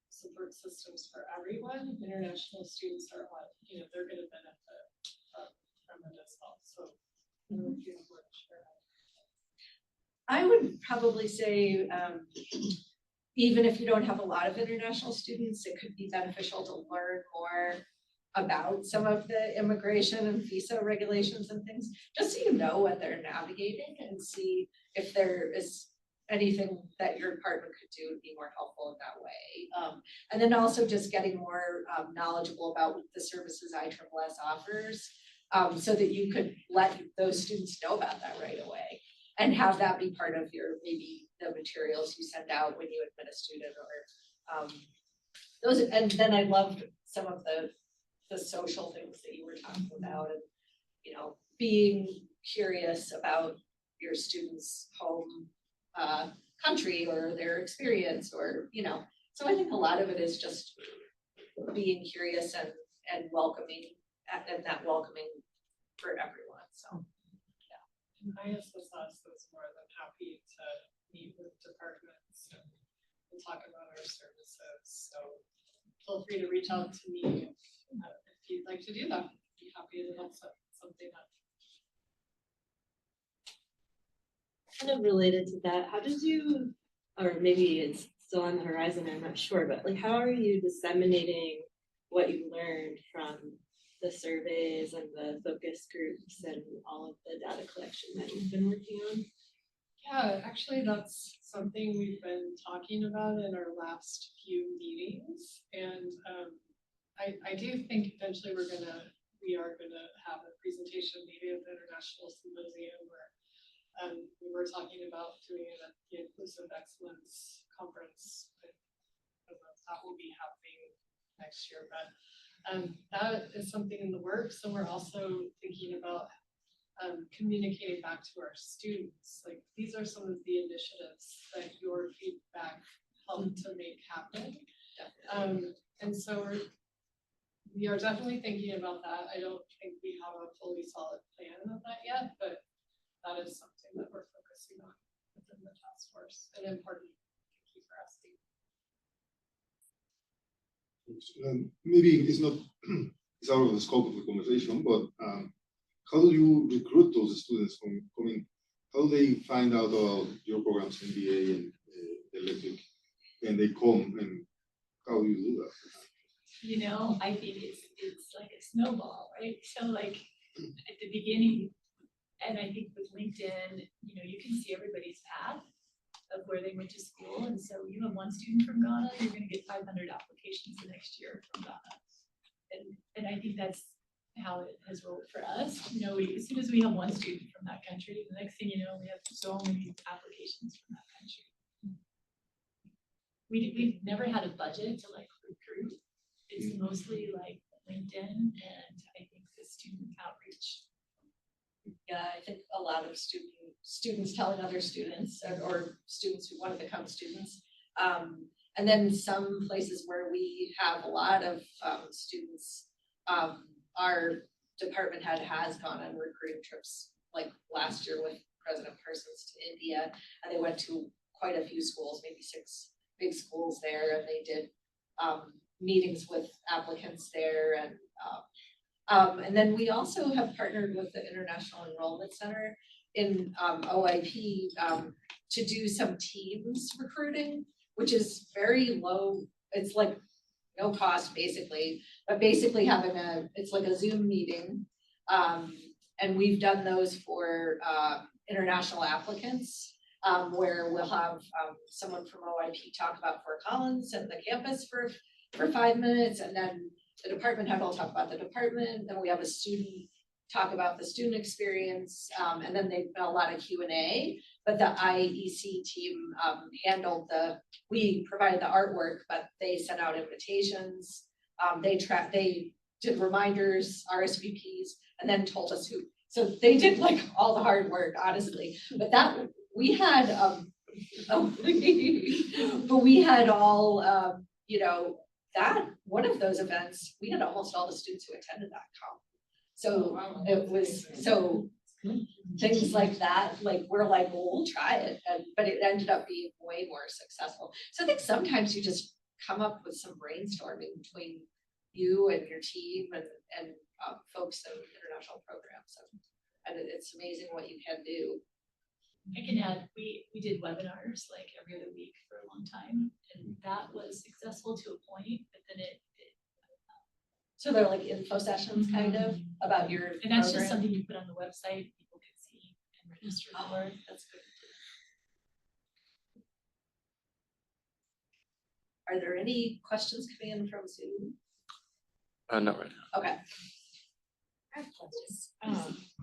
support systems for everyone, international students are on, you know, they're gonna benefit from it as well, so. I don't know if you have more to share.
I would probably say, even if you don't have a lot of international students, it could be beneficial to learn more about some of the immigration and visa regulations and things, just so you know what they're navigating and see if there is anything that your department could do to be more helpful in that way. And then also just getting more knowledgeable about the services ISSS offers, so that you could let those students know about that right away. And have that be part of your, maybe the materials you send out when you admit a student or those, and then I loved some of the social things that you were talking about and, you know, being curious about your students' home country or their experience or, you know, so I think a lot of it is just being curious and welcoming and that welcoming for everyone, so.
And ISSS is more than happy to meet with departments and talk about our services, so feel free to reach out to me if you'd like to do that. I'd be happy to help set something up.
Kind of related to that, how did you, or maybe it's still on the horizon, I'm not sure, but like, how are you disseminating what you learned from the surveys and the focus groups and all of the data collection that you've been working on?
Yeah, actually, that's something we've been talking about in our last few meetings, and I do think eventually we are gonna have a presentation maybe at the International Symposium where we were talking about doing it at the Inclusive Excellence Conference. That will be happening next year, but that is something in the works, and we're also thinking about communicating back to our students. Like, these are some of the initiatives that your feedback helped to make happen. And so we are definitely thinking about that. I don't think we have a fully solid plan of that yet, but that is something that we're focusing on within the task force, and important. Thank you for asking.
Maybe it's not it's out of the scope of the conversation, but how do you recruit those students from coming? How do they find out about your programs, MBA and electric, and they come, and how do you do that?
You know, I think it's like a snowball, right? So like at the beginning, and I think with LinkedIn, you know, you can see everybody's path of where they went to school. And so you have one student from Ghana, you're gonna get 500 applications the next year from Ghana. And I think that's how it has rolled for us. You know, as soon as we have one student from that country, the next thing you know, we have so many applications from that country. We've never had a budget to like recruit. It's mostly like LinkedIn and I think the student outreach.
Yeah, I think a lot of students telling other students or students who want to become students. And then some places where we have a lot of students, our department head has gone on recruiting trips, like last year with President Parsons to India, and they went to quite a few schools, maybe 6 big schools there, and they did meetings with applicants there and then we also have partnered with the International Enrollment Center in OIP to do some Teams recruiting, which is very low. It's like no cost basically, but basically having it's like a Zoom meeting. And we've done those for international applicants, where we'll have someone from OIP talk about Fort Collins and the campus for 5 minutes, and then the department head will talk about the department, then we have a student talk about the student experience, and then they've done a lot of Q&A, but the IEC team handled we provided the artwork, but they sent out invitations, they did reminders, RSVPs, and then told us who, so they did like all the hard work, honestly, but we had, but we had all, that, one of those events, we had almost all the students who attended that comp. So it was, things like that, like, we're like, well, we'll try it, but it ended up being way more successful. So I think sometimes you just come up with some brainstorming between you and your team and folks in international programs. And it's amazing what you can do.
I can add, we did webinars like every other week for a long time, and that was successful to a point, but then
So they're like info sessions kind of about your
and that's
program?
just something you put on the website, people could see and register for, that's good.
Are there any questions coming in from Zoom?
Not right now.
Okay.
I have questions.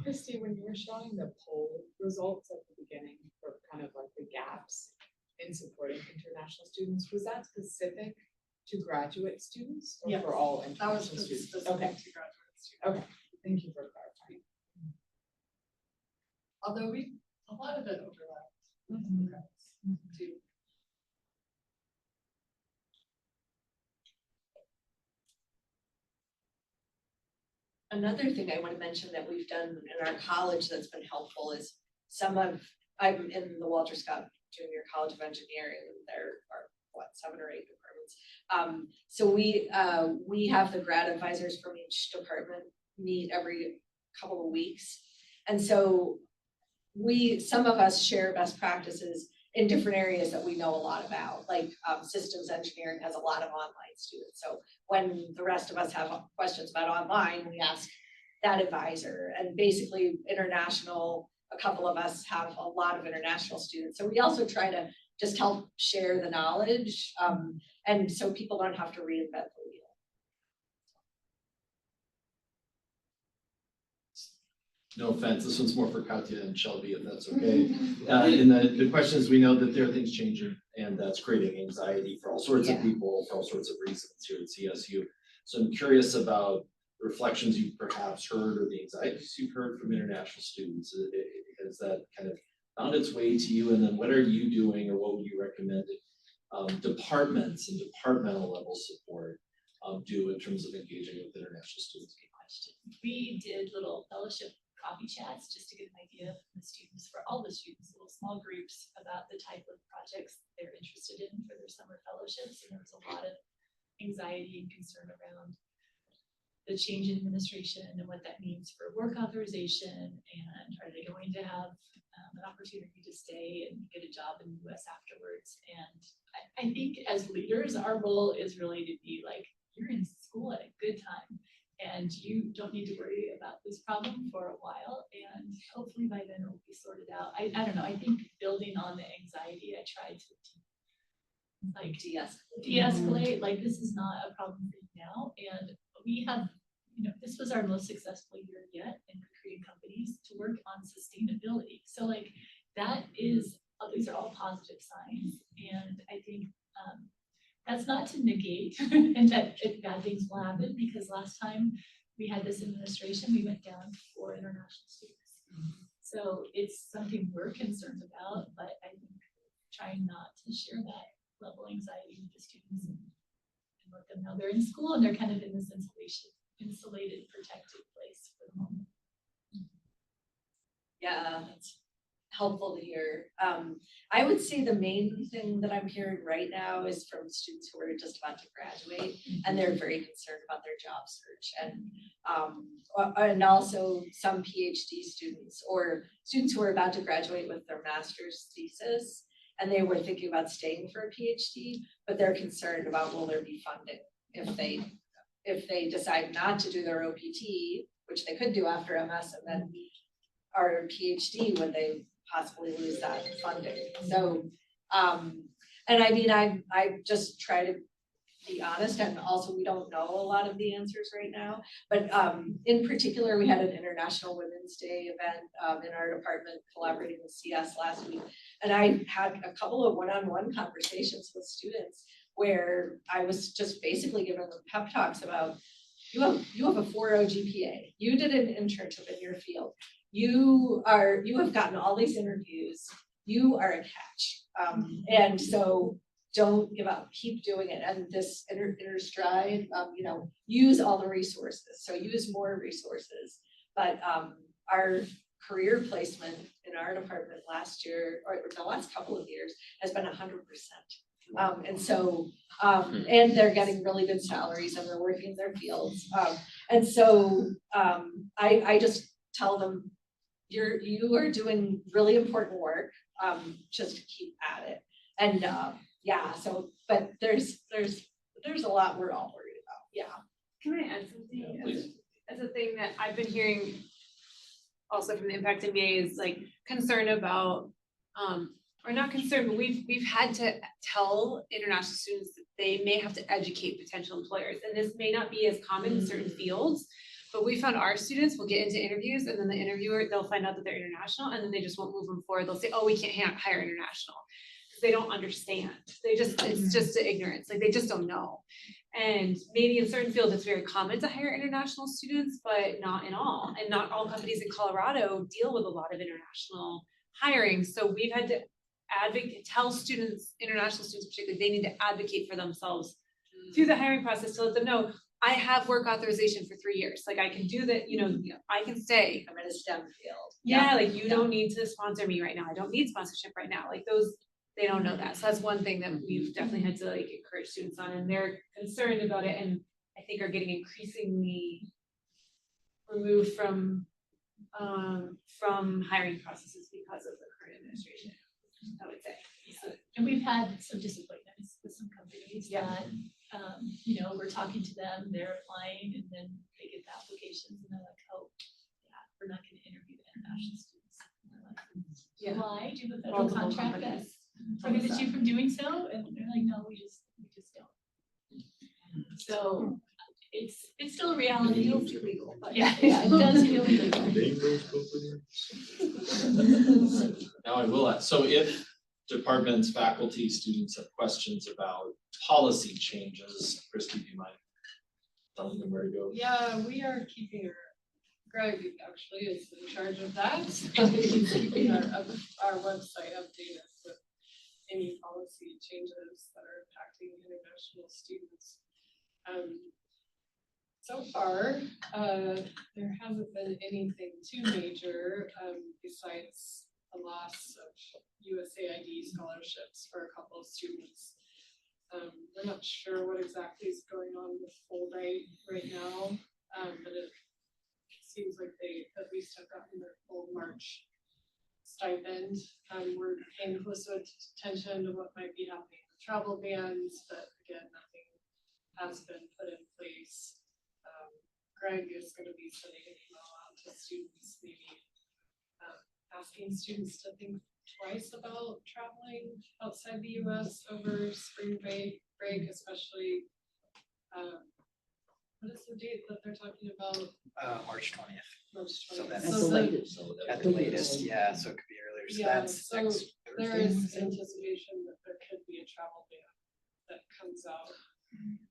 Christy, when you were showing the poll results at the beginning for kind of like the gaps in supporting international students, was that specific to graduate students or
Yes,
for all
That was
international students?
specific
Okay,
to graduate students.
okay, thank you for clarifying.
Although a lot of it overlapped. Too.
Another thing I want to mention that we've done in our college that's been helpful is I'm in the Walter Scott Junior College of Engineering, and there are 7 or 8 departments. So we have the grad advisors from each department meet every couple of weeks. And so some of us share best practices in different areas that we know a lot about, like systems engineering has a lot of online students. So when the rest of us have questions about online, we ask that advisor. And basically international, a couple of us have a lot of international students. So we also try to just help share the knowledge, and so people don't have to reinvent the wheel.
No offense, this one's more for Katya and Shelby, if that's okay. And the question is, we know that there are things changing, and that's creating anxiety for all sorts of
Yeah.
people, for all sorts of reasons here at CSU. So I'm curious about reflections you've perhaps heard or the anxieties you've heard from international students. Has that kind of found its way to you? And then what are you doing, or what would you recommend departments and departmental level support do in terms of engaging with international students?
Good question. We did little fellowship coffee chats just to get an idea from the students, for all the students, little small groups about the type of projects they're interested in for their summer fellowships. And there was a lot of anxiety and concern around the change in administration and what that means for work authorization, and are they going to have an opportunity to stay and get a job in the US afterwards. And I think as leaders, our role is really to be like, you're in school at a good time, and you don't need to worry about this problem for a while, and hopefully by then it will be sorted out. I don't know, I think building on the anxiety, I tried to like de-escalate, like this is not a problem for you now, and we have, this was our most successful year yet in recruiting companies to work on sustainability. So like that is, these are all positive signs, and I think that's not to negate and that bad things will happen, because last time we had this administration, we went down 4 international students. So it's something we're concerned about, but I think trying not to share that level of anxiety with the students and let them know they're in school and they're kind of in this insulated, protected place for the moment.
Yeah, helpful to hear. I would say the main thing that I'm hearing right now is from students who are just about to graduate, and they're very concerned about their job search, and also some PhD students or students who are about to graduate with their master's thesis, and they were thinking about staying for a PhD, but they're concerned about will there be funding if they decide not to do their OPT, which they could do after MS, and then our PhD, would they possibly lose that funding? So, and I mean, I just try to be honest, and also we don't know a lot of the answers right now. But in particular, we had an International Women's Day event in our department collaborating with CS last week. And I had a couple of one-on-one conversations with students where I was just basically giving them pep talks about, you have a 4.0 GPA, you did an internship in your field, you have gotten all these interviews, you are a catch. And so don't give up, keep doing it. And this inner stride, use all the resources. So use more resources. But our career placement in our department last year, or the last couple of years, has been 100%. And so, and they're getting really good salaries and they're working in their fields. And so I just tell them, you are doing really important work, just keep at it. And yeah, so, but there's a lot we're all worried about, yeah.
Can I add something?
Yeah, please.
As a thing that I've been hearing also from the Impact MBA is like concern about, or not concern, but we've had to tell international students that they may have to educate potential employers. And this may not be as common in certain fields, but we found our students will get into interviews and then the interviewer, they'll find out that they're international and then they just won't move them forward. They'll say, oh, we can't hire international. They don't understand. It's just ignorance. Like they just don't know. And maybe in certain fields, it's very common to hire international students, but not in all. And not all companies in Colorado deal with a lot of international hiring. So we've had to tell students, international students particularly, they need to advocate for themselves through the hiring process to let them know, I have work authorization for 3 years. Like I can do that, I can stay.
I'm in a STEM field.
Yeah, like you don't need to sponsor me right now. I don't need sponsorship right now. Like those, they don't know that. So that's one thing that we've definitely had to like encourage students on, and they're concerned about it and I think are getting increasingly removed from hiring processes because of the current administration, I would say.
So, and we've had some disappointments with some companies that, we're talking to them, they're applying, and then they get the applications and they're like, oh, yeah, we're not gonna interview the international students. And we're like, why? Do you have a federal
Multiple
contract
companies.
that prohibits you from doing so? And they're like, no, we just don't. So it's still a reality.
It feels illegal, but
Yeah, it does feel illegal.
Now I will ask, so if departments, faculty, students have questions about policy changes, Christy, do you mind telling them where to go?
Yeah, we are keeping Greg actually is in charge of that. He's keeping our website updated with any policy changes that are impacting international students. So far, there hasn't been anything too major besides the loss of USAID scholarships for a couple of students. We're not sure what exactly is going on with Fulbright right now, but it seems like they at least have gotten their full March stipend. We're paying close attention to what might be happening with travel bans, but again, nothing has been put in place. Greg is going to be sending an email out to students, maybe asking students to think twice about traveling outside the US over spring break, especially, what is the date that they're talking about?
March 20th.
March
So
20th.
that's
At
So
the
the-
latest.
at the latest, yeah, so it could be earlier, so
Yeah,
that's
so
next
there
Thursday.
is anticipation that there could be a travel ban that comes out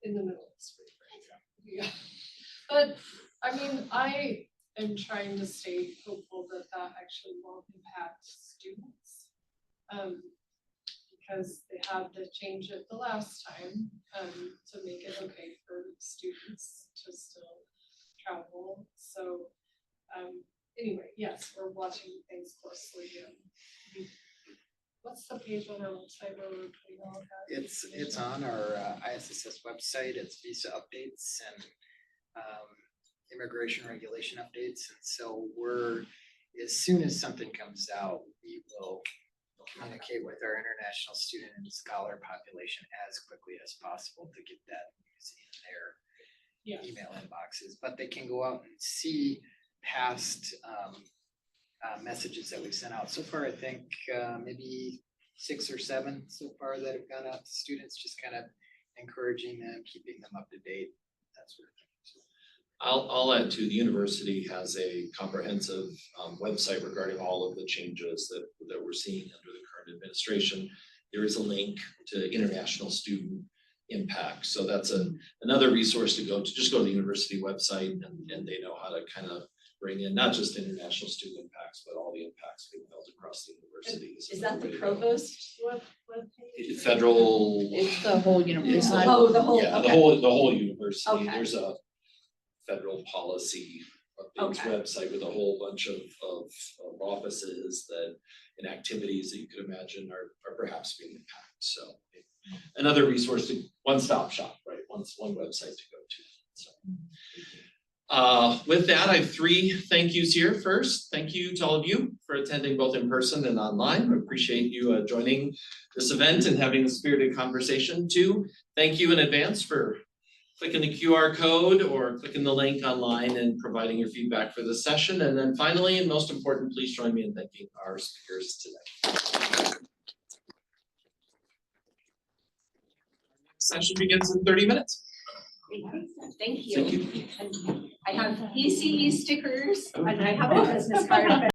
in the middle of spring break. Yeah, but I mean, I am trying to stay hopeful that that actually won't impact students. Because they had to change it the last time, to make it okay for students to still travel. So, anyway, yes, we're watching things closely and what's the page on our website where we're putting all of that?
It's on our ISSS website, it's visa updates and immigration regulation updates. And so as soon as something comes out, we will communicate with our international student and scholar population as quickly as possible to get that news in their
Yes.
email inboxes. But they can go out and see past messages that we've sent out. So far, I think maybe 6 or 7 so far that have gone out to students, just kind of encouraging them, keeping them up to date, that sort of thing. So,
I'll add to, the university has a comprehensive website regarding all of the changes that we're seeing under the current administration. There is a link to international student impact. So that's another resource to go to. Just go to the university website and they know how to kind of bring in not just international student impacts, but all the impacts being felt across the university.
Is that the provost
It's Federal.
It's the whole university.
Oh, the whole,
Yeah,
okay.
the whole university.
Okay.
There's a federal policy updates
Okay.
website with a whole bunch of offices that and activities that you could imagine are perhaps being impacted. So another resource to one-stop shop, right? One website to go to. So with that, I have 3 thank yous here. First, thank you to all of you for attending both in person and online. I appreciate you joining this event and having a spirited conversation. 2, thank you in advance for clicking the QR code or clicking the link online and providing your feedback for this session. And then finally, and most important, please join me in thanking our speakers today. Session begins in 30 minutes.
Thank you.
Thank you.
I have ECE stickers and I have a business card.